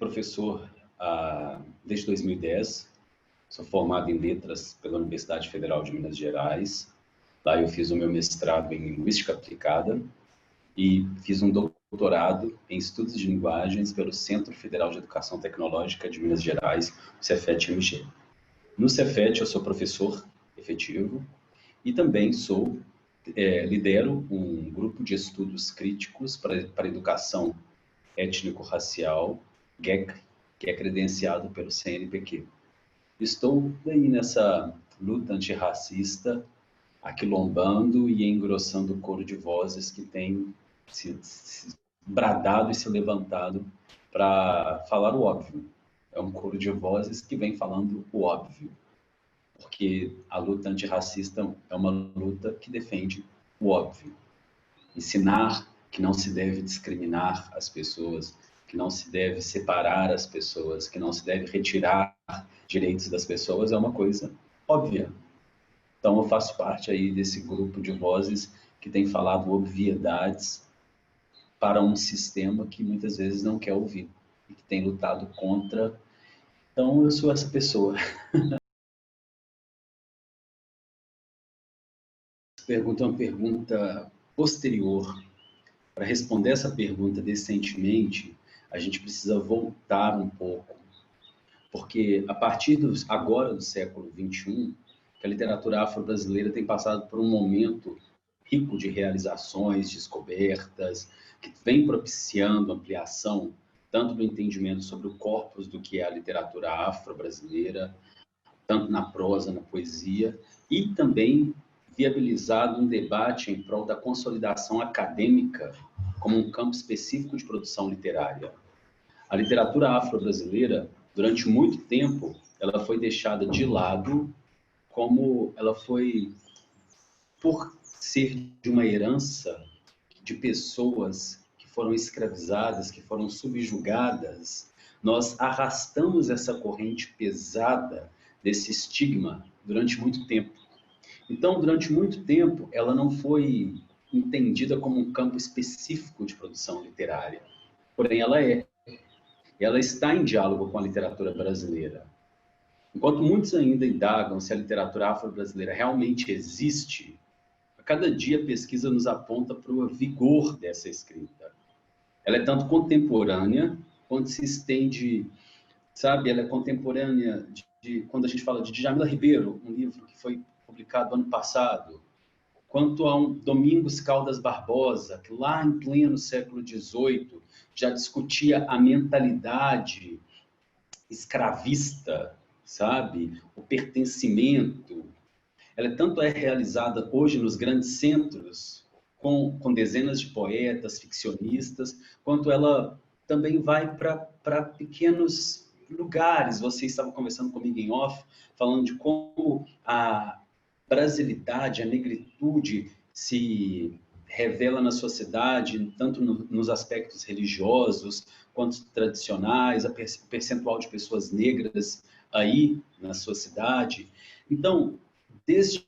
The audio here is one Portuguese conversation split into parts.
professor desde 2010, sou formado em Letras pela Universidade Federal de Minas Gerais. Lá eu fiz o meu mestrado em Linguística Aplicada e fiz um doutorado em Estudos de Linguagens pelo Centro Federal de Educação Tecnológica de Minas Gerais, o Cefet-MG. No Cefet eu sou professor efetivo e também lidero um grupo de estudos críticos para educação étnico-racial, GEC, que é credenciado pelo CNPq. Estou aí nessa luta antirracista, aquilombando e engrossando o coro de vozes que tem se bradado e se levantado para falar o óbvio. É um coro de vozes que vem falando o óbvio, porque a luta antirracista é uma luta que defende o óbvio. Ensinar que não se deve discriminar as pessoas, que não se deve separar as pessoas, que não se deve retirar direitos das pessoas é uma coisa óbvia. Então eu faço parte aí desse grupo de vozes que tem falado obviedades para um sistema que muitas vezes não quer ouvir e que tem lutado contra. Então eu sou essa pessoa. Essa pergunta é uma pergunta posterior. Para responder essa pergunta decentemente, a gente precisa voltar um pouco, porque a partir agora do século XXI, que a literatura afro-brasileira tem passado por um momento rico de realizações, descobertas, que vem propiciando ampliação tanto do entendimento sobre o corpus do que é a literatura afro-brasileira, tanto na prosa, na poesia, e também viabilizado um debate em prol da consolidação acadêmica como um campo específico de produção literária. A literatura afro-brasileira, durante muito tempo, ela foi deixada de lado, como ela foi, por ser de uma herança de pessoas que foram escravizadas, que foram subjugadas, nós arrastamos essa corrente pesada desse estigma durante muito tempo. Então, durante muito tempo, ela não foi entendida como um campo específico de produção literária. Porém, ela está em diálogo com a literatura brasileira. Enquanto muitos ainda indagam se a literatura afro-brasileira realmente existe, a cada dia a pesquisa nos aponta para o vigor dessa escrita. Ela é tanto contemporânea, quanto se estende, sabe, ela é contemporânea quando a gente fala de Djamila Ribeiro, um livro que foi publicado ano passado, quanto a um Domingos Caldas Barbosa, que lá em pleno século XVIII já discutia a mentalidade escravista, sabe? O pertencimento. Ela tanto é realizada hoje nos grandes centros, com dezenas de poetas, ficcionistas, quanto ela também vai para pequenos lugares. Você estava conversando comigo em off, falando de como a brasilidade, a negritude se revela na sociedade, tanto nos aspectos religiosos quanto tradicionais, o percentual de pessoas negras aí na sua cidade. Então, desde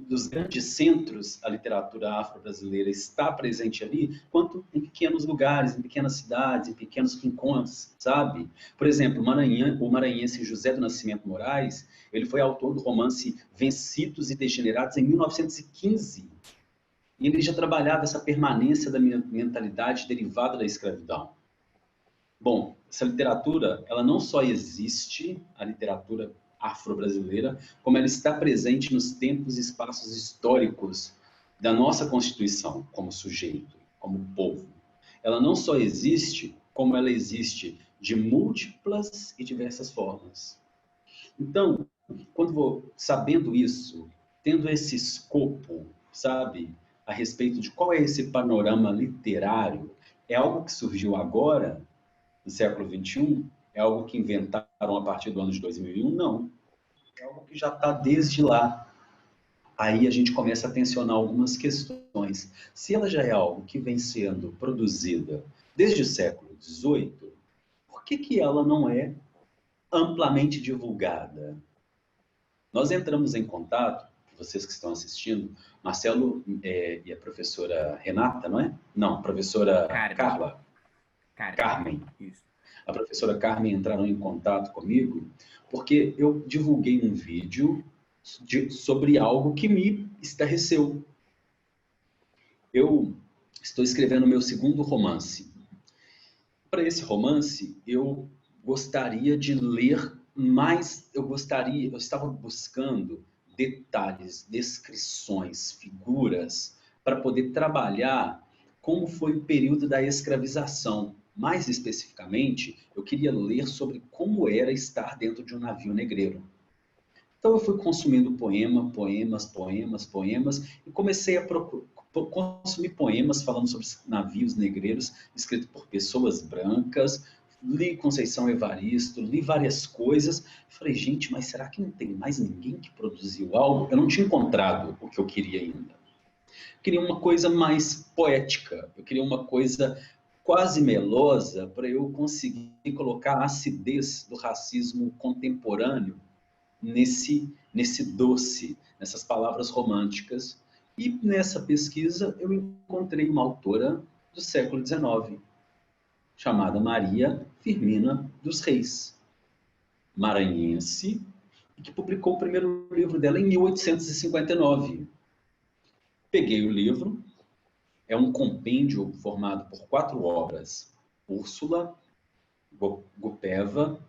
dos grandes centros, a literatura afro-brasileira está presente ali, quanto em pequenos lugares, em pequenas cidades, em pequenos rincões, sabe? Por exemplo, o maranhense José do Nascimento Moraes, ele foi autor do romance Vencidos e Degenerados em 1915. E ele já trabalhava essa permanência da mentalidade derivada da escravidão. Bom, essa literatura, ela não só existe, a literatura afro-brasileira, como ela está presente nos tempos e espaços históricos da nossa Constituição como sujeito, como povo. Ela não só existe, como ela existe de múltiplas e diversas formas. Então, sabendo isso, tendo esse escopo, sabe, a respeito de qual é esse panorama literário, é algo que surgiu agora, no século XXI? É algo que inventaram a partir do ano de 2001? Não. É algo que já está desde lá. Aí a gente começa a tensionar algumas questões. Se ela já é algo que vem sendo produzida desde o século XVIII, por que ela não é amplamente divulgada? Nós entramos em contato, vocês que estão assistindo, Marcelo e a professora Renata, não é? Não, professora Carla. Carmen. Isso. A professora Carmen entraram em contato comigo porque eu divulguei um vídeo sobre algo que me estarreceu. Eu estou escrevendo meu segundo romance. Para esse romance, eu gostaria de ler mais, eu estava buscando detalhes, descrições, figuras, para poder trabalhar como foi o período da escravização. Mais especificamente, eu queria ler sobre como era estar dentro de um navio negreiro. Então eu fui consumindo poemas, e comecei a consumir poemas falando sobre navios negreiros, escritos por pessoas brancas. Li Conceição Evaristo, li várias coisas. Falei, gente, mas será que não tem mais ninguém que produziu algo? Eu não tinha encontrado o que eu queria ainda. Eu queria uma coisa mais poética, eu queria uma coisa quase melosa para eu conseguir colocar a acidez do racismo contemporâneo nesse doce, nessas palavras românticas. E nessa pesquisa eu encontrei uma autora do século XIX, chamada Maria Firmina dos Reis, maranhense, que publicou o primeiro livro dela em 1859. Peguei o livro, é um compêndio formado por 4 obras: Úrsula, Gupeva,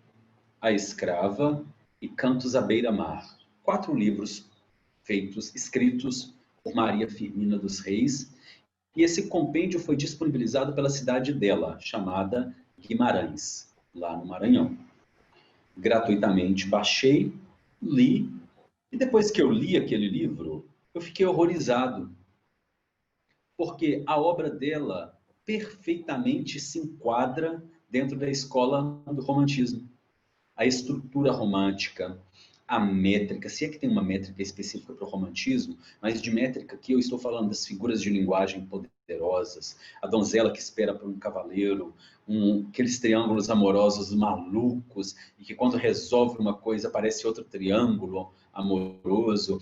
A Escrava e Cantos à Beira-Mar. 4 livros escritos por Maria Firmina dos Reis, e esse compêndio foi disponibilizado pela cidade dela, chamada Guimarães, lá no Maranhão. Gratuitamente baixei, li, e depois que eu li aquele livro, eu fiquei horrorizado, porque a obra dela perfeitamente se enquadra dentro da escola do romantismo. A estrutura romântica, a métrica, se é que tem uma métrica específica para o romantismo, mas de métrica aqui eu estou falando das figuras de linguagem poderosas, a donzela que espera por um cavaleiro, aqueles triângulos amorosos malucos, e que quando resolve uma coisa aparece outro triângulo amoroso,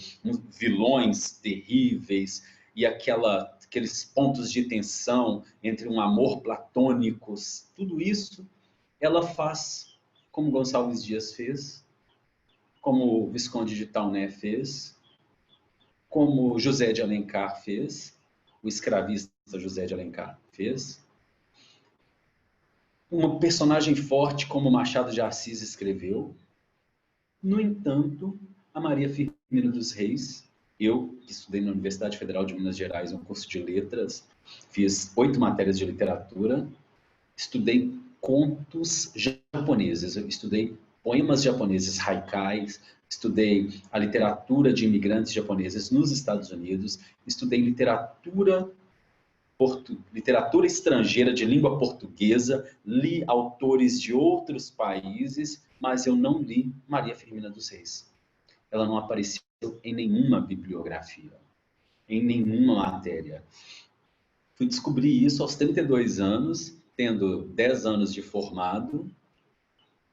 vilões terríveis, e aqueles pontos de tensão entre um amor platônico, tudo isso ela faz como Gonçalves Dias fez, como o Visconde de Tauné fez, como José de Alencar fez, o escravista José de Alencar fez. Uma personagem forte como Machado de Assis escreveu. No entanto, a Maria Firmina dos Reis, eu que estudei na Universidade Federal de Minas Gerais, um curso de letras, fiz 8 matérias de literatura, estudei contos japoneses, eu estudei poemas japoneses, haikais, estudei a literatura de imigrantes japoneses nos Estados Unidos, estudei literatura estrangeira de língua portuguesa, li autores de outros países, mas eu não li Maria Firmina dos Reis. Ela não apareceu em nenhuma bibliografia, em nenhuma matéria. Fui descobrir isso aos 32 anos, tendo 10 anos de formado,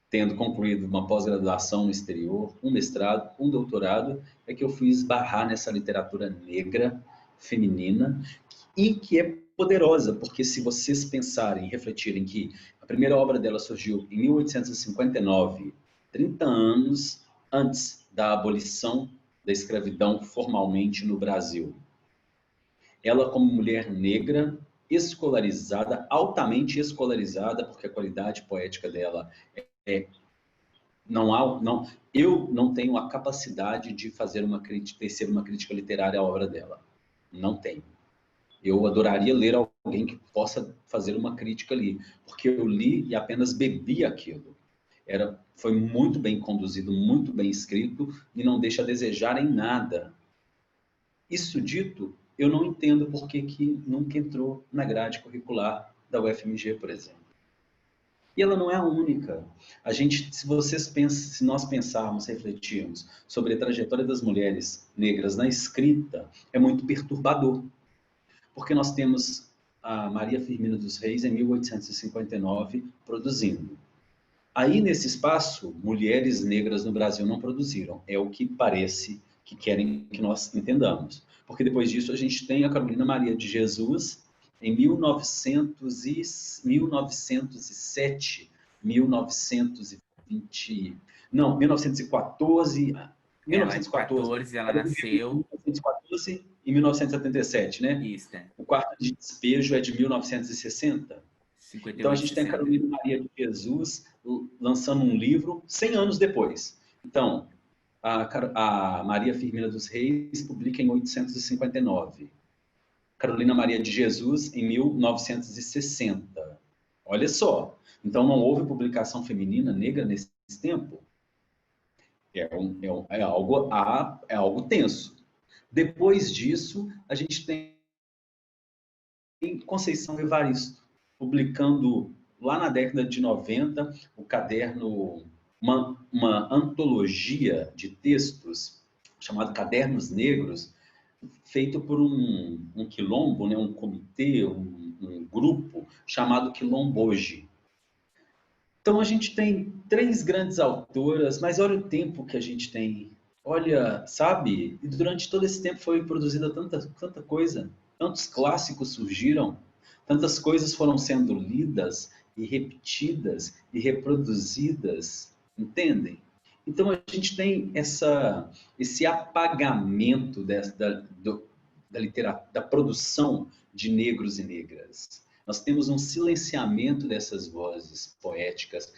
tendo concluído uma pós-graduação no exterior, um mestrado, um doutorado, é que eu fui esbarrar nessa literatura negra, feminina, e que é poderosa, porque se vocês pensarem, refletirem que a primeira obra dela surgiu em 1859, 30 anos antes da abolição da escravidão formalmente no Brasil. Ela, como mulher negra, escolarizada, altamente escolarizada, porque a qualidade poética dela eu não tenho a capacidade de fazer uma crítica, tecer uma crítica literária à obra dela. Não tenho. Eu adoraria ler alguém que possa fazer uma crítica ali, porque eu li e apenas bebi aquilo. Foi muito bem conduzido, muito bem escrito e não deixa a desejar em nada. Isso dito, eu não entendo por que nunca entrou na grade curricular da UFMG, por exemplo. E ela não é a única. Se nós pensarmos, refletirmos sobre a trajetória das mulheres negras na escrita, é muito perturbador. Porque nós temos a Maria Firmina dos Reis, em 1859, produzindo. Aí, nesse espaço, mulheres negras no Brasil não produziram. É o que parece que querem que nós entendamos. Porque depois disso a gente tem a Carolina Maria de Jesus, em 1907, 1920, não, 1914, Ela é de 1914, 14, ela nasceu. 1914 e 1977, né? Isso, né? O quarto de despejo é de 1960. Então, a 58, gente tem a 60. Carolina Maria de Jesus lançando um livro 100 anos depois. Então, a Maria Firmina dos Reis publica em 859. Carolina Maria de Jesus em 1960. Olha só. Então, não houve publicação feminina negra nesse tempo. É algo tenso. Depois disso, a gente tem Conceição Evaristo, publicando lá na década de 90 o caderno, uma antologia de textos chamado Cadernos Negros, feito por um quilombo, né, um comitê, um grupo chamado Quilomboje. Então a gente tem três grandes autoras, mas olha o tempo que a gente tem. Olha, sabe? E durante todo esse tempo foi produzida tanta coisa. Tantos clássicos surgiram, tantas coisas foram sendo lidas e repetidas e reproduzidas, entendem? Então a gente tem esse apagamento da produção de negros e negras. Nós temos um silenciamento dessas vozes poéticas,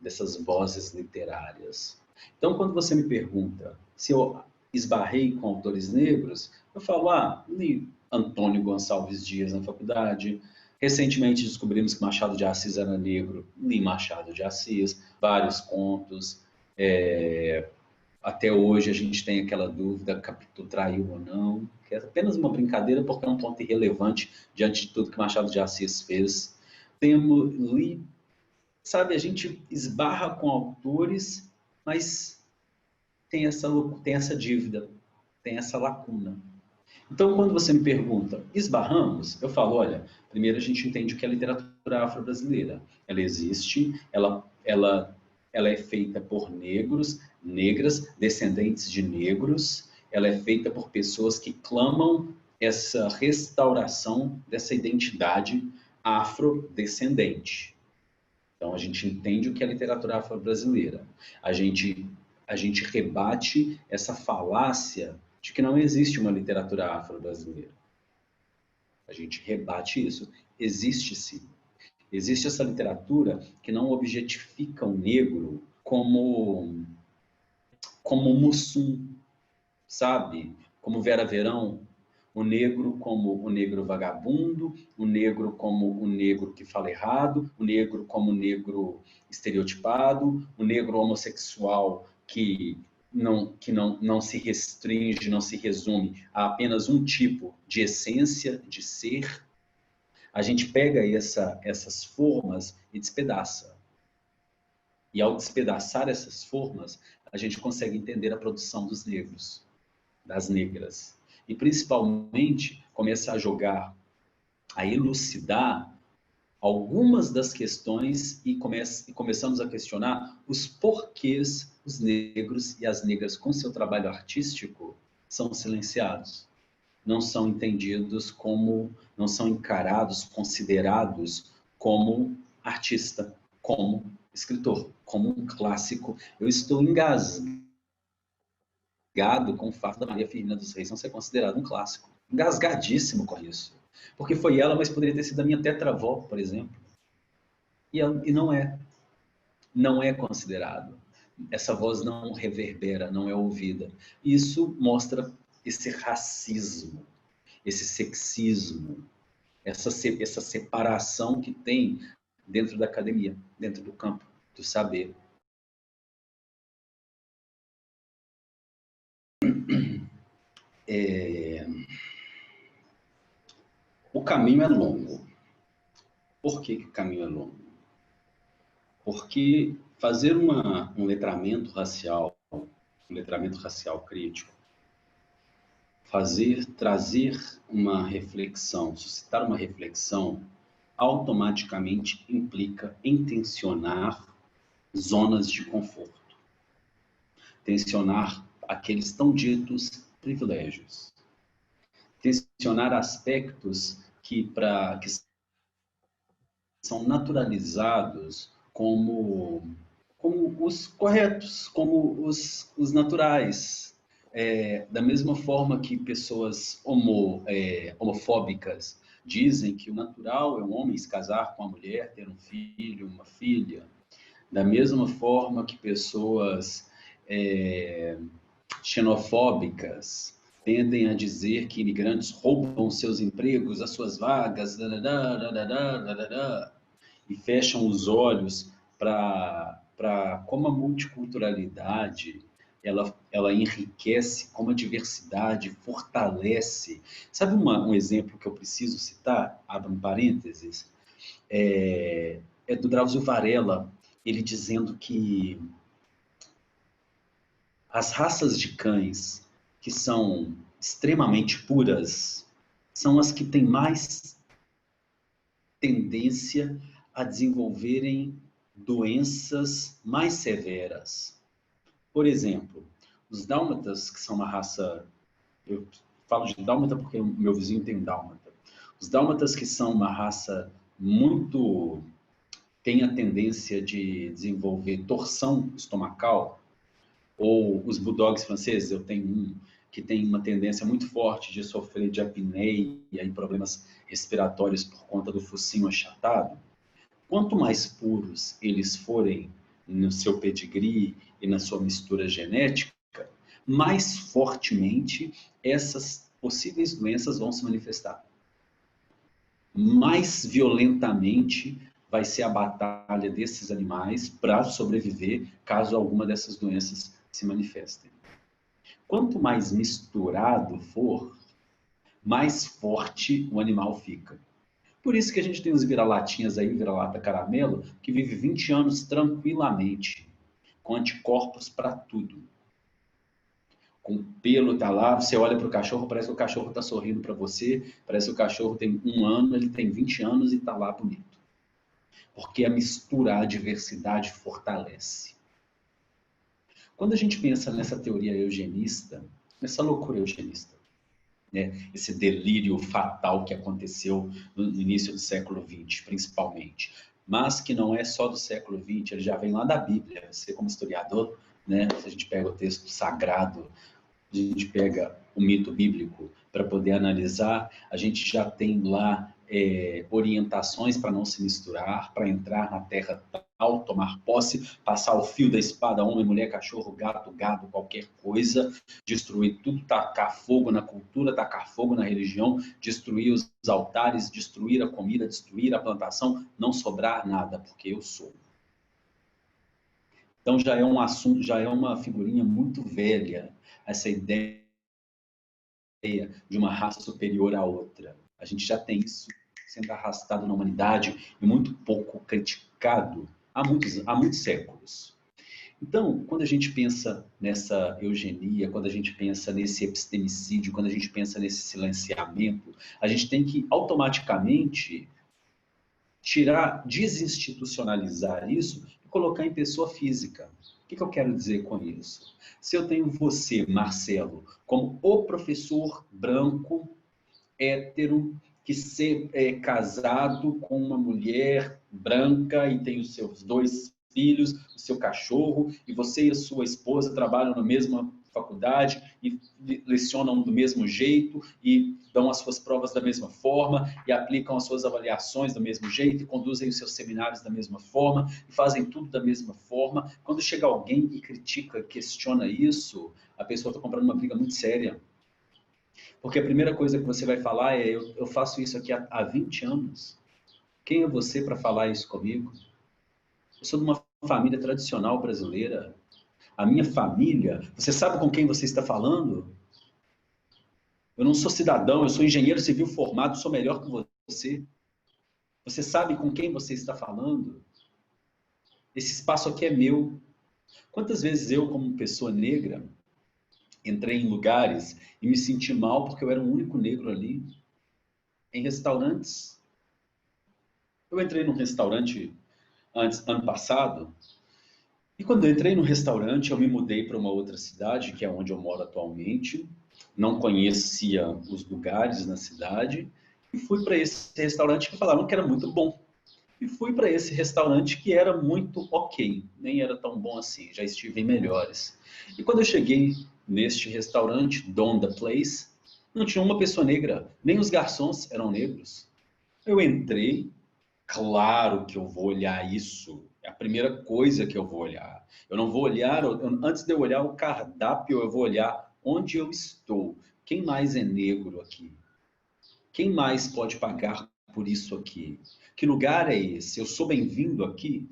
dessas vozes literárias. Então, quando você me pergunta se eu esbarrei com autores negros, eu falo, li Antônio Gonçalves Dias na faculdade. Recentemente descobrimos que Machado de Assis era negro, li Machado de Assis, vários contos. Até hoje a gente tem aquela dúvida, Capitu traiu ou não, que é apenas uma brincadeira porque é um ponto irrelevante diante de tudo que Machado de Assis fez. Sabe, a gente esbarra com autores, mas tem essa dívida, tem essa lacuna. Então, quando você me pergunta, esbarramos? Eu falo, olha, primeiro a gente entende o que é a literatura afro-brasileira. Ela existe, ela é feita por negros, negras, descendentes de negros, ela é feita por pessoas que clamam essa restauração dessa identidade afrodescendente. Então, a gente entende o que é a literatura afro-brasileira. A gente rebate essa falácia de que não existe uma literatura afro-brasileira. A gente rebate isso. Existe sim. Existe essa literatura que não objetifica o negro como Mussum, sabe? Como Vera Verão, o negro como o negro vagabundo, o negro como o negro que fala errado, o negro como o negro estereotipado, o negro homossexual que não se restringe, não se resume a apenas um tipo de essência, de ser. A gente pega essas formas e despedaça. E ao despedaçar essas formas, a gente consegue entender a produção dos negros, das negras. E principalmente começar a jogar, a elucidar algumas das questões e começamos a questionar os porquês os negros e as negras com seu trabalho artístico são silenciados, não são entendidos como, não são encarados, considerados como artista, como escritor, como um clássico. Eu estou engasgado com o fato da Maria Firmina dos Reis não ser considerada um clássico. Engasgadíssimo com isso. Porque foi ela, mas poderia ter sido a minha tetravó, por exemplo. E não é. Não é considerado. Essa voz não reverbera, não é ouvida. Isso mostra esse racismo, esse sexismo, essa separação que tem dentro da academia, dentro do campo do saber. O caminho é longo. Por que o caminho é longo? Porque fazer um letramento racial crítico, trazer uma reflexão, suscitar uma reflexão, automaticamente implica em tensionar zonas de conforto, tensionar aqueles tão ditos privilégios, tensionar aspectos que são naturalizados como os corretos, como os naturais. Da mesma forma que pessoas homofóbicas dizem que o natural é um homem se casar com uma mulher, ter um filho, uma filha. Da mesma forma que pessoas xenofóbicas tendem a dizer que imigrantes roubam seus empregos, as suas vagas, e fecham os olhos para como a multiculturalidade ela enriquece, como a diversidade fortalece. Sabe um exemplo que eu preciso citar? Abra um parênteses. É do Drauzio Varela, ele dizendo que as raças de cães que são extremamente puras são as que têm mais tendência a desenvolverem doenças mais severas. Por exemplo, os dálmatas, que são uma raça... Eu falo de dálmata porque o meu vizinho tem um dálmata. Os dálmatas, que são uma raça muito... tem a tendência de desenvolver torção estomacal, ou os bulldogs franceses, eu tenho um que tem uma tendência muito forte de sofrer de apneia e problemas respiratórios por conta do focinho achatado. Quanto mais puros eles forem no seu pedigree e na sua mistura genética, mais fortemente essas possíveis doenças vão se manifestar. Mais violentamente vai ser a batalha desses animais para sobreviver caso alguma dessas doenças se manifestem. Quanto mais misturado for, mais forte o animal fica. Por isso que a gente tem os vira-latinhas aí, vira-lata caramelo, que vive 20 anos tranquilamente, com anticorpos para tudo. Com o pelo tá lá, você olha para o cachorro, parece que o cachorro está sorrindo para você, parece que o cachorro tem 1 ano, ele tem 20 anos e está lá bonito. Porque a mistura, a diversidade fortalece. Quando a gente pensa nessa teoria eugenista, nessa loucura eugenista, né, esse delírio fatal que aconteceu no início do século XX, principalmente, mas que não é só do século XX, ele já vem lá da Bíblia. Você, como historiador, né, se a gente pega o texto sagrado, a gente pega o mito bíblico para poder analisar, a gente já tem lá orientações para não se misturar, para entrar na terra tal, tomar posse, passar o fio da espada, homem, mulher, cachorro, gato, gado, qualquer coisa, destruir tudo, tacar fogo na cultura, tacar fogo na religião, destruir os altares, destruir a comida, destruir a plantação, não sobrar nada, porque eu sou. Então já é um assunto, já é uma figurinha muito velha, essa ideia de uma raça superior à outra. A gente já tem isso sendo arrastado na humanidade e muito pouco criticado há muitos séculos. Então, quando a gente pensa nessa eugenia, quando a gente pensa nesse epistemicídio, quando a gente pensa nesse silenciamento, a gente tem que automaticamente desinstitucionalizar isso e colocar em pessoa física. O que eu quero dizer com isso? Se eu tenho você, Marcelo, como o professor branco, hétero, que é casado com uma mulher branca e tem os seus 2 filhos, o seu cachorro, e você e a sua esposa trabalham na mesma faculdade e lecionam do mesmo jeito e dão as suas provas da mesma forma e aplicam as suas avaliações do mesmo jeito e conduzem os seus seminários da mesma forma e fazem tudo da mesma forma. Quando chega alguém e critica, questiona isso, a pessoa está comprando uma briga muito séria. Porque a primeira coisa que você vai falar é: eu faço isso aqui há 20 anos. Quem é você para falar isso comigo? Eu sou de uma família tradicional brasileira. A minha família, você sabe com quem você está falando? Eu não sou cidadão, eu sou engenheiro civil formado, sou melhor que você. Você sabe com quem você está falando? Esse espaço aqui é meu. Quantas vezes eu, como pessoa negra, entrei em lugares e me senti mal porque eu era o único negro ali? Em restaurantes. Eu entrei num restaurante ano passado, e quando eu entrei no restaurante, eu me mudei para uma outra cidade, que é onde eu moro atualmente, não conhecia os lugares na cidade, E fui para esse restaurante que falavam que era muito bom. E fui para esse restaurante que era muito ok, nem era tão bom assim, já estive em melhores. E quando eu cheguei neste restaurante, Donda Place, não tinha uma pessoa negra, nem os garçons eram negros. Eu entrei, claro que eu vou olhar isso, é a primeira coisa que eu vou olhar. Eu não vou olhar, antes de eu olhar o cardápio, eu vou olhar onde eu estou. Quem mais é negro aqui? Quem mais pode pagar por isso aqui? Que lugar é esse? Eu sou bem-vindo aqui?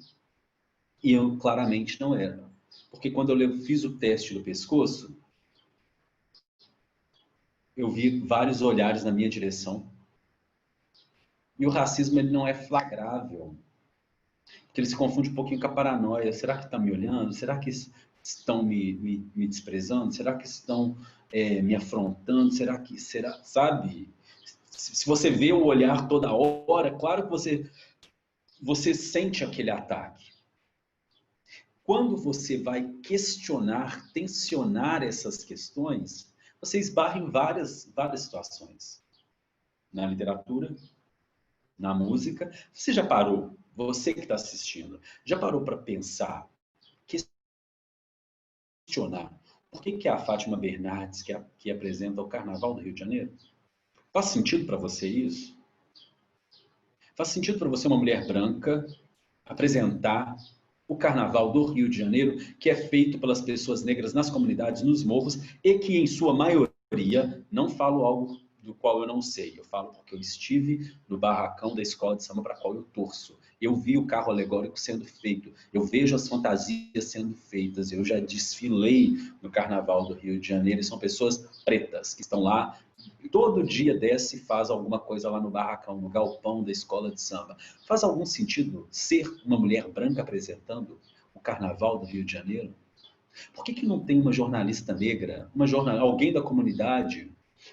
E eu claramente não era. Porque quando eu fiz o teste do pescoço, eu vi vários olhares na minha direção. E o racismo ele não é flagrável. Porque ele se confunde um pouquinho com a paranoia. Será que estão me olhando? Será que estão me desprezando? Será que estão me afrontando? Será que, sabe? Se você vê o olhar toda hora, claro que você sente aquele ataque. Quando você vai questionar, tensionar essas questões, você esbarra em várias situações. Na literatura, na música. Você já parou, você que está assistindo, já parou para pensar, questionar, por que a Fátima Bernardes, que apresenta o Carnaval do Rio de Janeiro, faz sentido para você isso? Faz sentido para você uma mulher branca apresentar o Carnaval do Rio de Janeiro, que é feito pelas pessoas negras nas comunidades, nos morros, e que, em sua maioria, não falo algo do qual eu não sei. Eu falo porque eu estive no barracão da escola de samba para a qual eu torço. Eu vi o carro alegórico sendo feito, eu vejo as fantasias sendo feitas, eu já desfilei no Carnaval do Rio de Janeiro, e são pessoas pretas que estão lá. Todo dia desce e faz alguma coisa lá no barracão, no galpão da escola de samba. Faz algum sentido ser uma mulher branca apresentando o Carnaval do Rio de Janeiro? Por que não tem uma jornalista negra, alguém da comunidade,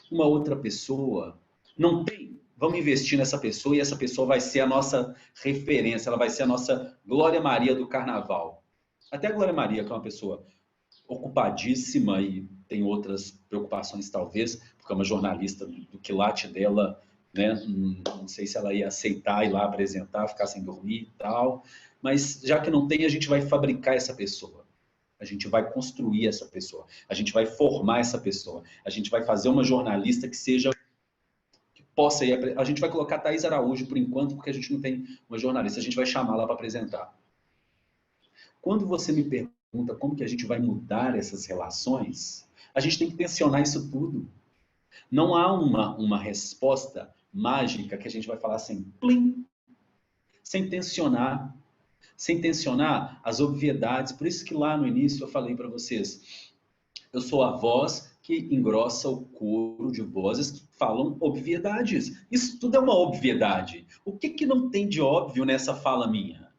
uma outra pessoa? Não tem? Vamos investir nessa pessoa e essa pessoa vai ser a nossa referência, ela vai ser a nossa Glória Maria do Carnaval. Até a Glória Maria, que é uma pessoa ocupadíssima e tem outras preocupações, talvez, porque é uma jornalista do quilate dela, né? Não sei se ela ia aceitar ir lá apresentar, ficar sem dormir e tal, mas já que não tem, a gente vai fabricar essa pessoa. A gente vai construir essa pessoa. A gente vai formar essa pessoa. A gente vai fazer uma jornalista que seja que possa ir. A gente vai colocar a Thaís Araújo por enquanto, porque a gente não tem uma jornalista. A gente vai chamar lá para apresentar. Quando você me pergunta como que a gente vai mudar essas relações, a gente tem que tensionar isso tudo. Não há uma resposta mágica que a gente vai falar assim, plim, sem tensionar as obviedades. Por isso que lá no início eu falei para vocês, eu sou a voz que engrossa o coro de vozes que falam obviedades. Isso tudo é uma obviedade. O que não tem de óbvio nessa fala minha?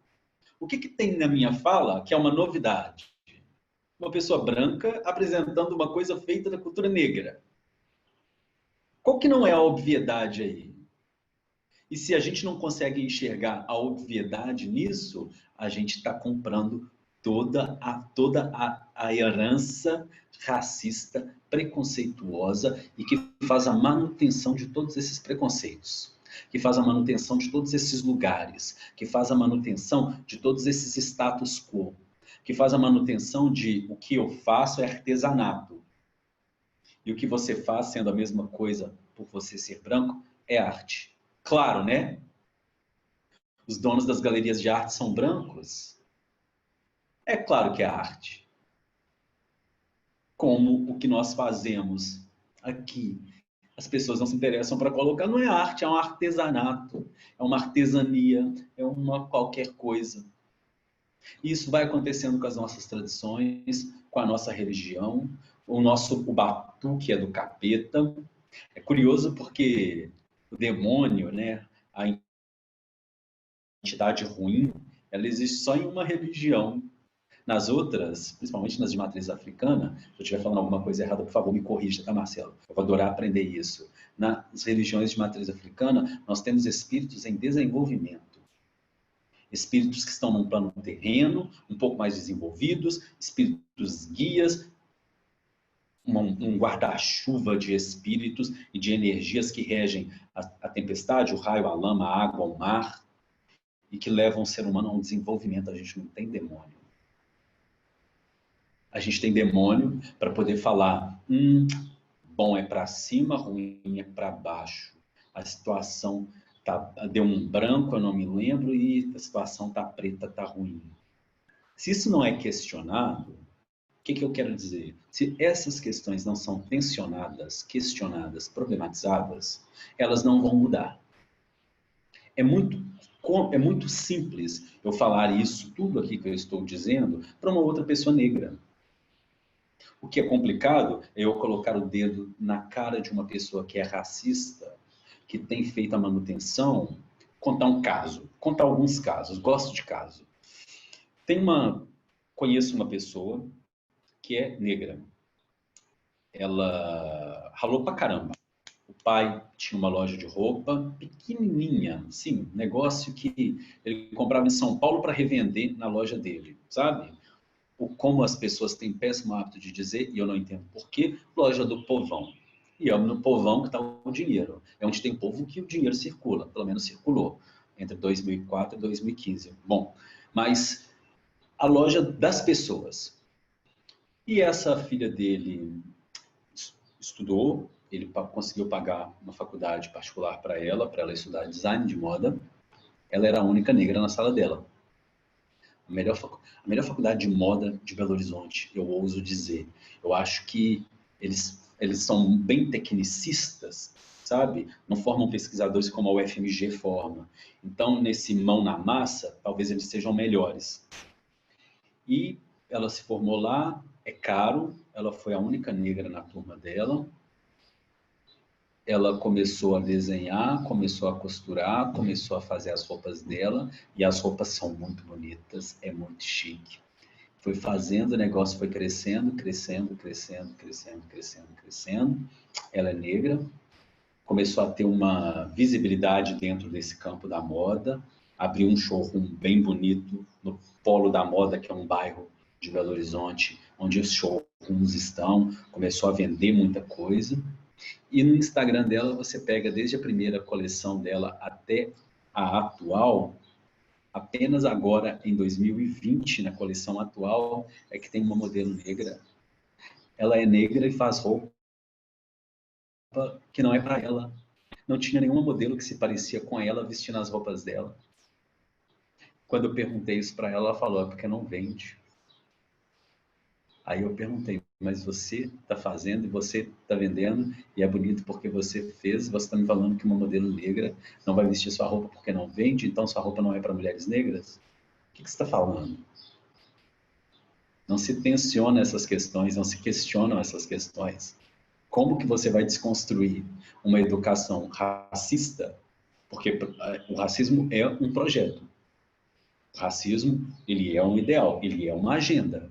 O que tem na minha fala que é uma novidade? Uma pessoa branca apresentando uma coisa feita da cultura negra. Qual que não é a obviedade aí? E se a gente não consegue enxergar a obviedade nisso, a gente está comprando toda a herança racista, preconceituosa e que faz a manutenção de todos esses preconceitos, que faz a manutenção de todos esses lugares, que faz a manutenção de todos esses status quo, que faz a manutenção de o que eu faço é artesanato. E o que você faz, sendo a mesma coisa por você ser branco, é arte. Claro, né? Os donos das galerias de arte são brancos. É claro que é arte. Como o que nós fazemos aqui. As pessoas não se interessam para colocar, não é arte, é um artesanato, é uma artesania, é uma qualquer coisa. Isso vai acontecendo com as nossas tradições, com a nossa religião, o batuque é do capeta. É curioso porque o demônio, né, a entidade ruim, ela existe só em uma religião. Nas outras, principalmente nas de matriz africana, se eu estiver falando alguma coisa errada, por favor, me corrija, tá, Marcelo? Eu vou adorar aprender isso. Nas religiões de matriz africana, nós temos espíritos em desenvolvimento. Espíritos que estão num plano terreno, um pouco mais desenvolvidos, espíritos guias, um guarda-chuva de espíritos e de energias que regem a tempestade, o raio, a lama, a água, o mar, e que levam o ser humano a um desenvolvimento. A gente não tem demônio. A gente tem demônio para poder falar, bom é para cima, ruim é para baixo. A situação deu um branco, eu não me lembro, e a situação tá preta, tá ruim. Se isso não é questionado, o que eu quero dizer? Se essas questões não são tensionadas, questionadas, problematizadas, elas não vão mudar. É muito simples eu falar isso, tudo aqui que eu estou dizendo, para uma outra pessoa negra. O que é complicado é eu colocar o dedo na cara de uma pessoa que é racista, que tem feito a manutenção, contar alguns casos, gosto de caso. Conheço uma pessoa que é negra. Ela ralou pra caramba. O pai tinha uma loja de roupa pequenininha, sim, negócio que ele comprava em São Paulo para revender na loja dele, sabe? Como as pessoas têm péssimo hábito de dizer, e eu não entendo por quê, loja do povão. E é no povão que está o dinheiro. É onde tem povo que o dinheiro circula, pelo menos circulou, entre 2004 e 2015. Bom, mas a loja das pessoas. E essa filha dele estudou, ele conseguiu pagar uma faculdade particular para ela estudar design de moda. Ela era a única negra na sala dela. A melhor faculdade de moda de Belo Horizonte, eu ouso dizer. Eu acho que eles são bem tecnicistas, sabe? Não formam pesquisadores como a UFMG forma. Então, nesse mão na massa, talvez eles sejam melhores. E ela se formou lá, é caro, ela foi a única negra na turma dela. Ela começou a desenhar, começou a costurar, começou a fazer as roupas dela, e as roupas são muito bonitas, é muito chique. Foi fazendo, o negócio foi crescendo, crescendo, crescendo, crescendo, crescendo, crescendo. Ela é negra, começou a ter uma visibilidade dentro desse campo da moda, abriu um showroom bem bonito no Polo da Moda, que é um bairro de Belo Horizonte, onde os showrooms estão, começou a vender muita coisa. E no Instagram dela, você pega desde a primeira coleção dela até a atual, apenas agora, em 2020, na coleção atual, é que tem uma modelo negra. Ela é negra e faz roupa que não é para ela. Não tinha nenhuma modelo que se parecia com ela vestindo as roupas dela. Quando eu perguntei isso para ela, ela falou, é porque não vende. Aí eu perguntei, mas você está fazendo e você está vendendo e é bonito porque você fez, você está me falando que uma modelo negra não vai vestir sua roupa porque não vende, então sua roupa não é para mulheres negras? O que você está falando? Não se tensiona essas questões, não se questionam essas questões. Como que você vai desconstruir uma educação racista? Porque o racismo é um projeto. O racismo, ele é um ideal, ele é uma agenda.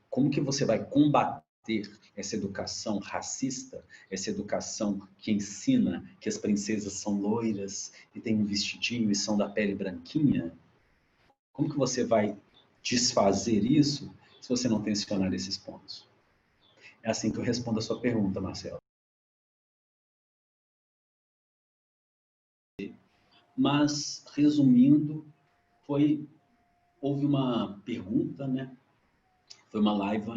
Como que você vai combater essa educação racista, essa educação que ensina que as princesas são loiras e têm um vestidinho e são da pele branquinha? Como que você vai desfazer isso se você não tensionar esses pontos? É assim que eu respondo a sua pergunta, Marcelo. Mas, resumindo, houve uma pergunta, né? Foi uma live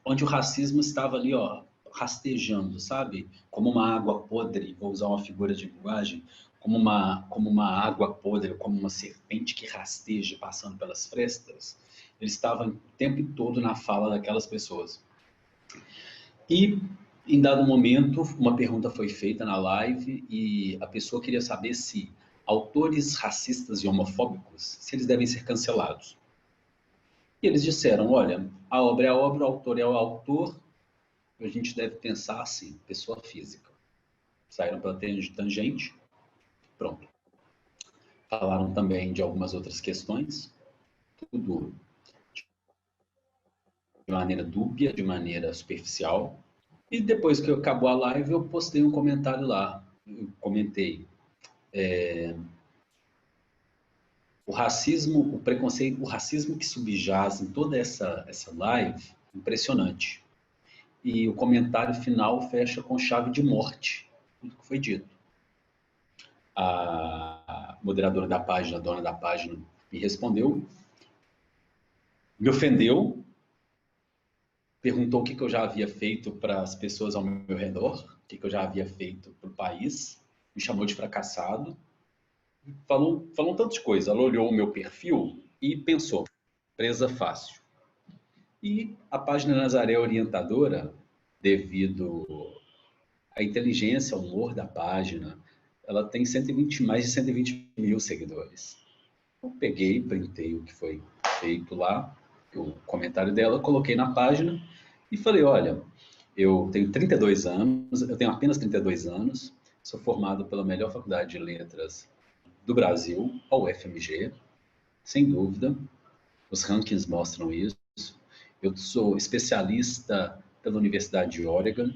onde o racismo estava ali, ó, rastejando, sabe? Como uma água podre, vou usar uma figura de linguagem, como uma água podre, como uma serpente que rasteja passando pelas frestas. Ele estava o tempo todo na fala daquelas pessoas. E, em dado momento, uma pergunta foi feita na live e a pessoa queria saber se autores racistas e homofóbicos, se eles devem ser cancelados. E eles disseram, olha, a obra é a obra, o autor é o autor, a gente deve pensar assim, pessoa física. Saíram pela tangente, pronto. Falaram também de algumas outras questões, tudo de maneira dúbia, de maneira superficial. E depois que acabou a live, eu postei um comentário lá. Eu comentei. O racismo, o preconceito, o racismo que subjaz em toda essa live impressionante. E o comentário final fecha com chave de morte, tudo que foi dito. A moderadora da página, a dona da página, me respondeu, me ofendeu, perguntou o que eu já havia feito para as pessoas ao meu redor, o que eu já havia feito para o país, me chamou de fracassado, falou um tanto de coisa. Ela olhou o meu perfil e pensou, presa fácil. E a página Nazaré Orientadora, devido à inteligência, ao humor da página, ela tem mais de 120 mil seguidores. Eu peguei, printei o que foi feito lá, o comentário dela, coloquei na página e falei, olha, eu tenho 32 anos, eu tenho apenas 32 anos, sou formado pela melhor faculdade de letras do Brasil, a UFMG, sem dúvida, os rankings mostram isso. Eu sou especialista pela Universidade de Oregon,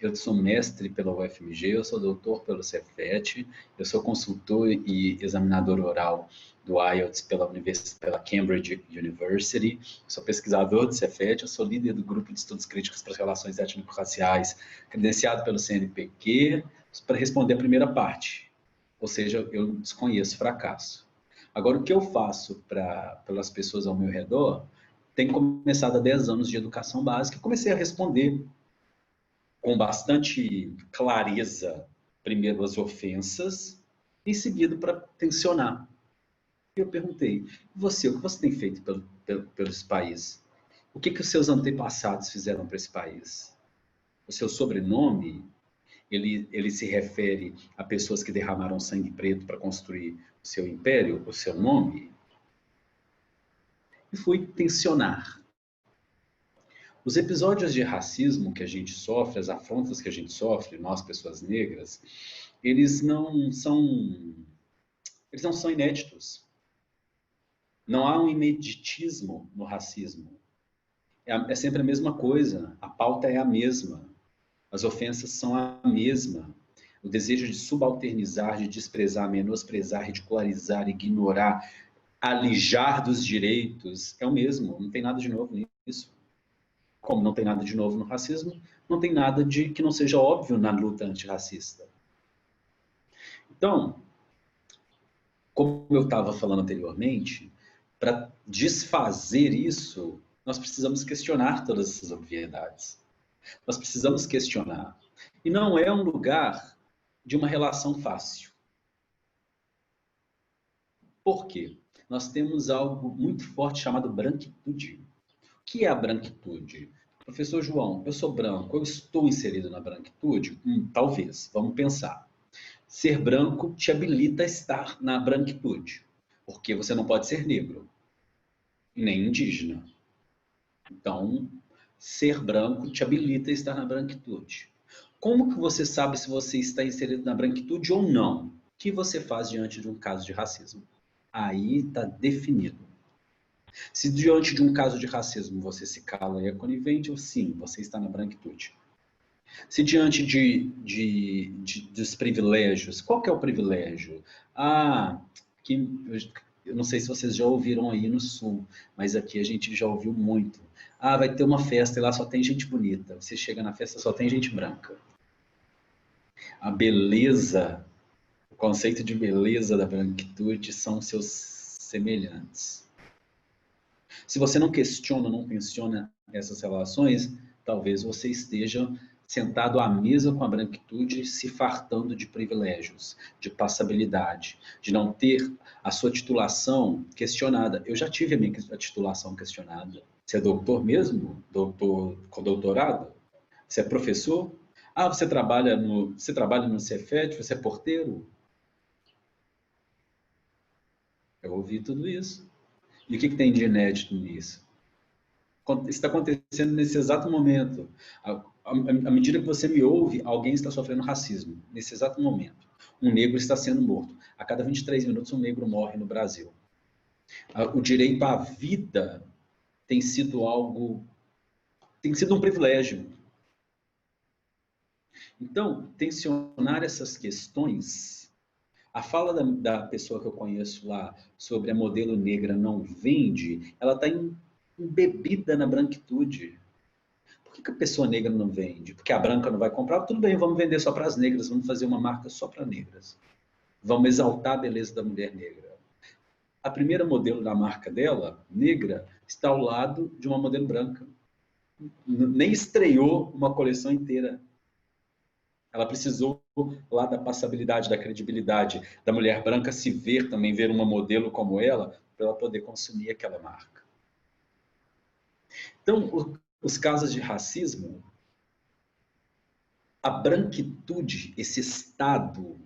eu sou mestre pela UFMG, eu sou doutor pelo Cefet, eu sou consultor e examinador oral do IELTS pela Cambridge University, sou pesquisador do Cefet, eu sou líder do grupo de estudos críticos para as relações étnico-raciais, credenciado pelo CNPq, para responder a primeira parte, ou seja, eu desconheço fracasso. Agora, o que eu faço pelas pessoas ao meu redor, tem começado há 10 anos de educação básica, comecei a responder com bastante clareza, primeiro as ofensas, em seguida para tensionar. Eu perguntei, você, o que você tem feito pelos países? O que os seus antepassados fizeram para esse país? O seu sobrenome, ele se refere a pessoas que derramaram sangue preto para construir o seu império, o seu nome? E fui tensionar. Os episódios de racismo que a gente sofre, as afrontas que a gente sofre, nós, pessoas negras, eles não são inéditos. Não há um imeditismo no racismo. É sempre a mesma coisa, a pauta é a mesma, as ofensas são a mesma. O desejo de subalternizar, de desprezar, menosprezar, ridicularizar, ignorar, alijar dos direitos, é o mesmo, não tem nada de novo nisso. Como não tem nada de novo no racismo, não tem nada de que não seja óbvio na luta antirracista. Então, como eu estava falando anteriormente, para desfazer isso, nós precisamos questionar todas essas obviedades. Nós precisamos questionar. E não é um lugar de uma relação fácil. Por quê? Nós temos algo muito forte chamado branquitude. O que é a branquitude? Professor João, eu sou branco, eu estou inserido na branquitude? Talvez, vamos pensar. Ser branco te habilita a estar na branquitude, porque você não pode ser negro, nem indígena. Então, ser branco te habilita a estar na branquitude. Como que você sabe se você está inserido na branquitude ou não? O que você faz diante de um caso de racismo? Aí está definido. Se diante de um caso de racismo você se cala e é conivente, sim, você está na branquitude. Se diante dos privilégios, qual que é o privilégio? Eu não sei se vocês já ouviram aí no Sul, mas aqui a gente já ouviu muito. Vai ter uma festa e lá só tem gente bonita. Você chega na festa, só tem gente branca. A beleza, o conceito de beleza da branquitude são seus semelhantes. Se você não questiona, não tensiona essas relações, talvez você esteja sentado à mesa com a branquitude, se fartando de privilégios, de passabilidade, de não ter a sua titulação questionada. Eu já tive a minha titulação questionada. Você é doutor mesmo? Doutor com doutorado? Você é professor? Você trabalha no Cefet? Você é porteiro? Eu ouvi tudo isso. E o que tem de inédito nisso? Está acontecendo nesse exato momento. À medida que você me ouve, alguém está sofrendo racismo. Nesse exato momento. Um negro está sendo morto. A cada 23 minutos, um negro morre no Brasil. O direito à vida tem sido um privilégio. Então, tensionar essas questões. A fala da pessoa que eu conheço lá sobre a modelo negra não vende, ela está embebida na branquitude. que a pessoa negra não vende? Porque a branca não vai comprar? Tudo bem, vamos vender só para as negras, vamos fazer uma marca só para negras. Vamos exaltar a beleza da mulher negra. A primeira modelo da marca dela, negra, está ao lado de uma modelo branca. Nem estreou uma coleção inteira. Ela precisou lá da passabilidade, da credibilidade da mulher branca se ver também, ver uma modelo como ela, para ela poder consumir aquela marca. Então, os casos de racismo, a branquitude, esse estado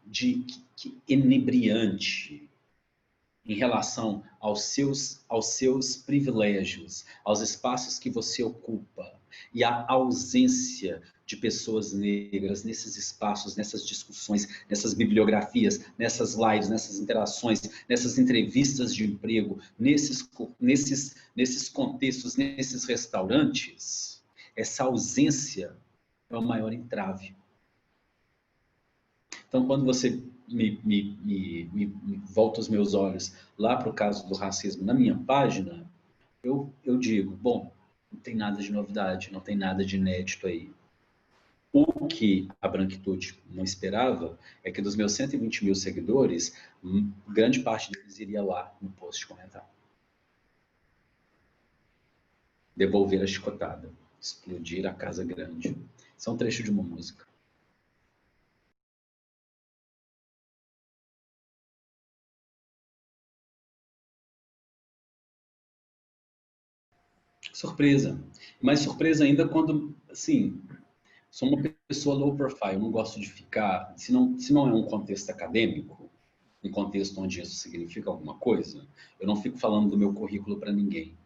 de inebriante em relação aos seus privilégios, aos espaços que você ocupa e a ausência de pessoas negras nesses espaços, nessas discussões, nessas bibliografias, nessas lives, nessas interações, nessas entrevistas de emprego, nesses contextos, nesses restaurantes, essa ausência é o maior entrave. Então, quando você me volta os meus olhos lá para o caso do racismo na minha página, eu digo, bom, não tem nada de novidade, não tem nada de inédito aí. O que a branquitude não esperava é que dos meus 120 mil seguidores, grande parte deles iria lá no post comentar. Devolver a chicotada, explodir a casa grande. Isso é um trecho de uma música. Surpresa. Mais surpresa ainda quando, assim, sou uma pessoa low profile, eu não gosto de ficar, se não é um contexto acadêmico, um contexto onde isso significa alguma coisa, eu não fico falando do meu currículo para ninguém.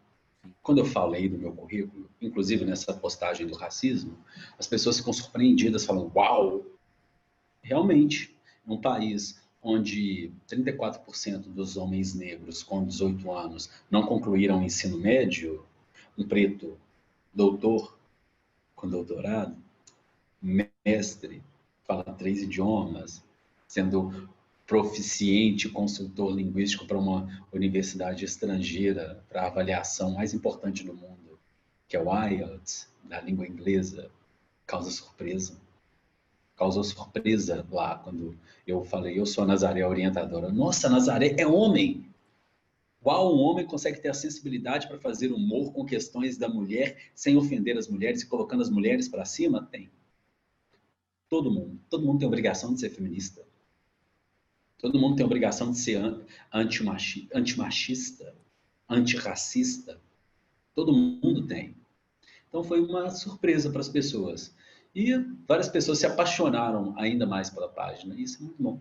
Quando eu falei do meu currículo, inclusive nessa postagem do racismo, as pessoas ficam surpreendidas, falam, uau! Realmente, num país onde 34% dos homens negros com 18 anos não concluíram o ensino médio, um preto doutor com doutorado, mestre, fala 3 idiomas, sendo proficiente consultor linguístico para uma universidade estrangeira, para a avaliação mais importante do mundo, que é o IELTS, da língua inglesa, causa surpresa. Causou surpresa lá quando eu falei, eu sou a Nazaré orientadora. Nossa, Nazaré é homem! Uau, um homem consegue ter a sensibilidade para fazer humor com questões da mulher, sem ofender as mulheres e colocando as mulheres para cima? Tem. Todo mundo tem a obrigação de ser feminista. Todo mundo tem a obrigação de ser antimachista, antirracista. Todo mundo tem. Então foi uma surpresa para as pessoas. E várias pessoas se apaixonaram ainda mais pela página. Isso é muito bom.